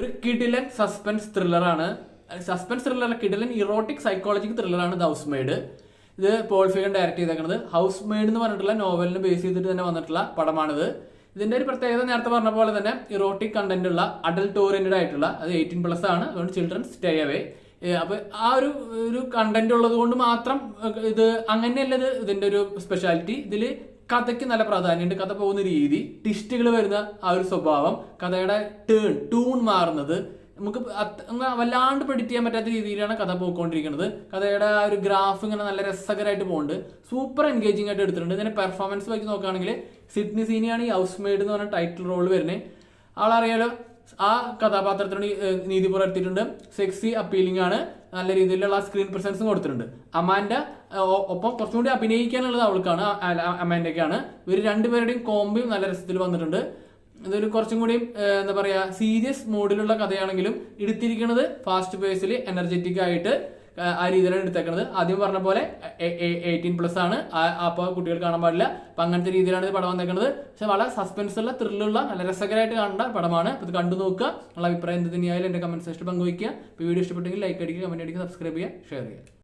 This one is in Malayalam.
ഒരു കിഡിലൻ സസ്പെൻസ് ത്രില്ലറാണ്. സസ്പെൻസ് ത്രില്ലർ, കിഡിലൻ ഇറോട്ടിക് സൈക്കോളജിക് ത്രില്ലറാണ് ദ ഹൗസ് മെയ്ഡ്. ഇത് പോൾ ഫിഗൻ ഡയറക്ട് ചെയ്തേക്കുന്നത്. ഹൗസ് മെയ്ഡ് എന്ന് പറഞ്ഞിട്ടുള്ള നോവലിനെ ബേസ് ചെയ്തിട്ട് തന്നെ വന്നിട്ടുള്ള പടമാണിത്. ഇതിന്റെ ഒരു പ്രത്യേകത നേരത്തെ പറഞ്ഞ പോലെ തന്നെ ഇറോട്ടിക് കണ്ടന്റ് ഉള്ള, അഡൽട്ട് ഓറിയന്റഡ് ആയിട്ടുള്ള, അത് 18+ ആണ്. അതുകൊണ്ട് ചിൽഡ്രൻ സ്റ്റേ അവേ. അപ്പൊ ആ ഒരു കണ്ടന്റ് ഉള്ളത് കൊണ്ട് മാത്രം ഇത് അങ്ങനെയല്ല. ഇതിന്റെ ഒരു സ്പെഷ്യാലിറ്റി, ഇതില് കഥയ്ക്ക് നല്ല പ്രാധാന്യമുണ്ട്. കഥ പോകുന്ന രീതി, ട്വിസ്റ്റുകൾ വരുന്ന ആ ഒരു സ്വഭാവം, കഥയുടെ ടൂൺ മാറുന്നത് നമുക്ക് വല്ലാണ്ട് പ്രെഡിക്റ്റ് ചെയ്യാൻ പറ്റാത്ത രീതിയിലാണ് കഥ പോയിക്കൊണ്ടിരിക്കുന്നത്. കഥയുടെ ആ ഒരു ഗ്രാഫ് ഇങ്ങനെ നല്ല രസകരമായിട്ട് പോകുന്നുണ്ട്. സൂപ്പർ എൻഗേജിംഗ് ആയിട്ട് എടുത്തിട്ടുണ്ട്. ഇതിന്റെ പെർഫോമൻസ് വെച്ച് നോക്കുകയാണെങ്കിൽ സിഡ്നി സീനിയാണ് ഈ ഹൗസ് മെയ്ഡ് എന്ന് പറഞ്ഞ ടൈറ്റിൽ റോൾ വരുന്നത്. ആളറിയാലോ, ആ കഥാപാത്രത്തിനോട് നീതി പുലർത്തിയിട്ടുണ്ട്. സെക്സി അപ്പീലിംഗ് ആണ്. നല്ല രീതിയിലുള്ള സ്ക്രീൻ പ്രസൻസും കൊടുത്തിട്ടുണ്ട്. അമാൻഡ ഒപ്പം കുറച്ചും കൂടി അഭിനയിക്കാനുള്ളത് അവൾക്കാണ്, അമാൻഡയ്ക്കാണ്. ഇവർ രണ്ടുപേരുടെയും കോമ്പിയും നല്ല രസത്തിൽ വന്നിട്ടുണ്ട്. ഇതൊരു കുറച്ചും കൂടി എന്താ പറയാ, സീരിയസ് മൂഡിലുള്ള കഥയാണെങ്കിലും എടുത്തിരിക്കുന്നത് ഫാസ്റ്റ് പേസിൽ എനർജറ്റിക് ആയിട്ട് ആ രീതിയിലാണ് എടുത്തേക്കുന്നത്. ആദ്യം പറഞ്ഞ പോലെ 18+ ആണ്. അപ്പോൾ കുട്ടികൾ കാണാൻ പാടില്ല. അപ്പൊ അങ്ങനത്തെ രീതിയിലാണ് ഇത് പടം വന്നേക്കുന്നത്. പക്ഷെ വളരെ സസ്പെൻസ് ഉള്ള, ത്രില്ലുള്ള, നല്ല രസകരമായിട്ട് കാണേണ്ട പടമാണ്. ഇത് കണ്ടു നോക്കുക. നിങ്ങളുടെ അഭിപ്രായം എന്ത് തന്നെയായാലും എന്റെ കമന്റ് സെക്ഷനിൽ പങ്കുവയ്ക്കുക. വീഡിയോ ഇഷ്ടപ്പെട്ടെങ്കിൽ ലൈക്ക് അടിക്കുക, കമന്റ് അടിക്കുക, സബ്സ്ക്രൈബ് ചെയ്യുക, ഷെയർ ചെയ്യുക.